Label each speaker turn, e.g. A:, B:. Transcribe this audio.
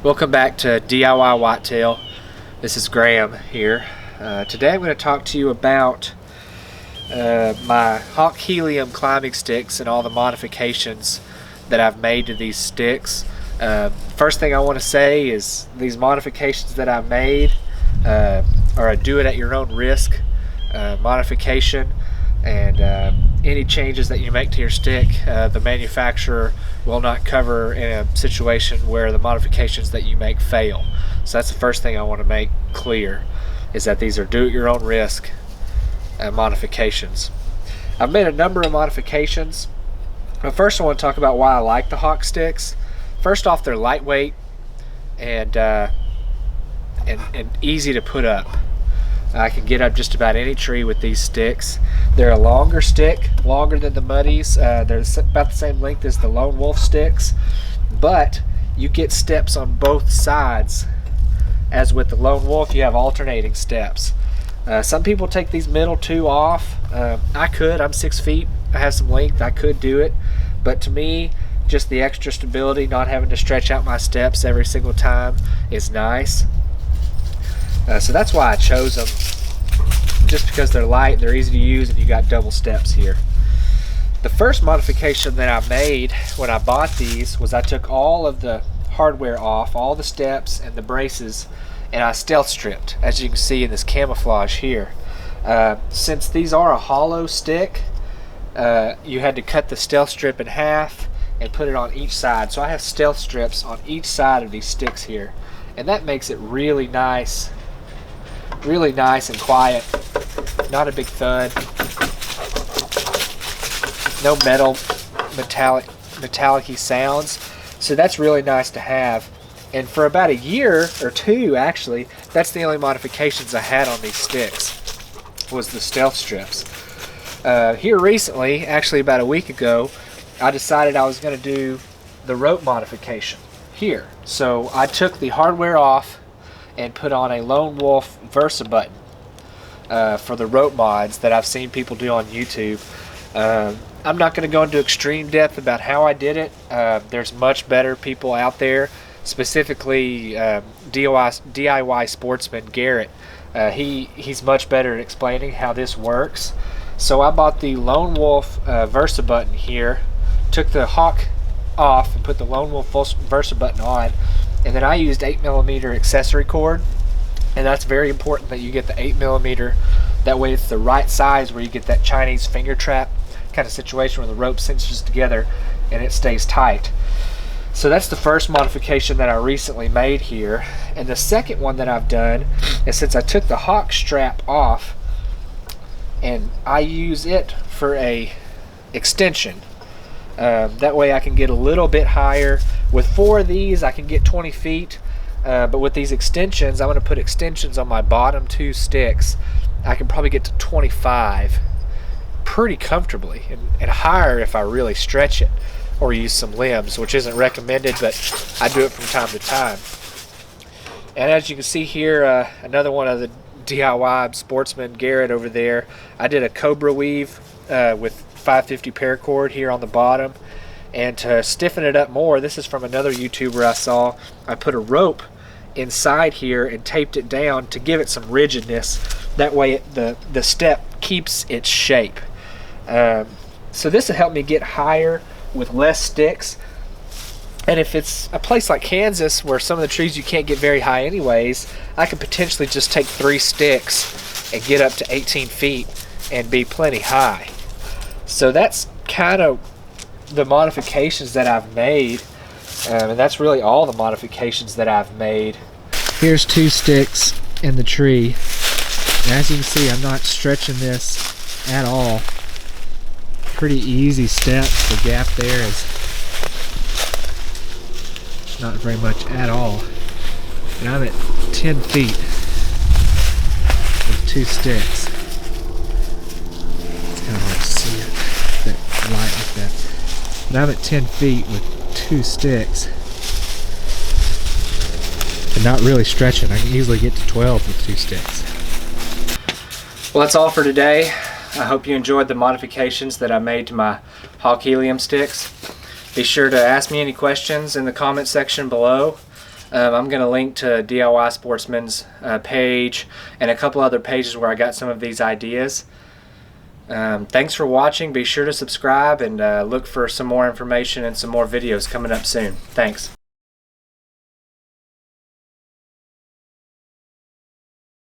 A: Welcome back to DIY Whitetail. This is Graham here. Today I'm going to talk to you about my Hawk Helium climbing sticks and all the modifications that I've made to these sticks. First thing I want to say is these modifications that I've made are a do it at your own risk modification, and any changes that you make to your stick, the manufacturer will not cover in a situation where the modifications that you make fail. So that's the first thing I want to make clear, is that these are do at your own risk modifications. I've made a number of modifications, but first I want to talk about why I like the Hawk sticks. First off, they're lightweight and easy to put up. I can get up just about any tree with these sticks. They're a longer stick, longer than the Muddies. They're about the same length as the Lone Wolf sticks, but you get steps on both sides. As with the Lone Wolf, you have alternating steps. Some people take these middle two off. I could. I'm 6 feet. I have some length. I could do it, but to me, just the extra stability, not having to stretch out my steps every single time, is nice. So that's why I chose them, just because they're light, they're easy to use, and you got double steps here. The first modification that I made when I bought these was I took all of the hardware off, all the steps and the braces, and I stealth stripped, as you can see in this camouflage here. Since these are a hollow stick, you had to cut the stealth strip in half and put it on each side. So I have stealth strips on each side of these sticks here, and that makes it really nice and quiet. Not a big thud. No metallic-y sounds. So that's really nice to have. And for about a year or two, actually, that's the only modifications I had on these sticks, was the stealth strips. Here recently, actually about a week ago, I decided I was going to do the rope modification here. So I took the hardware off and put on a Lone Wolf Versa button for the rope mods that I've seen people do on YouTube. I'm not going to go into extreme depth about how I did it. There's much better people out there, specifically DIY Sportsman Garrett. He's much better at explaining how this works. So I bought the Lone Wolf Versa button here, took the Hawk off and put the Lone Wolf Versa button on, and then I used 8mm accessory cord, and that's very important that you get the 8mm. That way it's the right size where you get that Chinese finger trap kind of situation where the rope cinches together and it stays tight. So that's the first modification that I recently made here. And the second one that I've done is, since I took the Hawk strap off and I use it for a extension, that way I can get a little bit higher. With 4 of these I can get 20 feet, but with these extensions, I'm going to put extensions on my bottom 2 sticks. I can probably get to 25 pretty comfortably, and higher if I really stretch it or use some limbs, which isn't recommended, but I do it from time to time. And as you can see here, another one of the DIY Sportsman Garrett over there, I did a Cobra Weave with 550 paracord here on the bottom. And to stiffen it up more, this is from another YouTuber I saw, I put a rope inside here and taped it down to give it some rigidness. That way the step keeps its shape. So this will help me get higher with less sticks. And if it's a place like Kansas where some of the trees you can't get very high anyways, I could potentially just take 3 sticks and get up to 18 feet and be plenty high. So that's kind of the modifications that I've made, and that's really all the modifications that I've made. Here's 2 sticks in the tree, and as you can see, I'm not stretching this at all. Pretty easy steps. The gap there is not very much at all, and I'm at 10 feet with 2 sticks. It's kind of hard to see it, that light like that. But I'm at 10 feet with 2 sticks and not really stretching. I can easily get to 12 with 2 sticks. Well, that's all for today. I hope you enjoyed the modifications that I made to my Hawk Helium sticks. Be sure to ask me any questions in the comment section below. I'm going to link to DIY Sportsman's page and a couple other pages where I got some of these ideas. Thanks for watching. Be sure to subscribe and look for some more information and some more videos coming up soon. Thanks.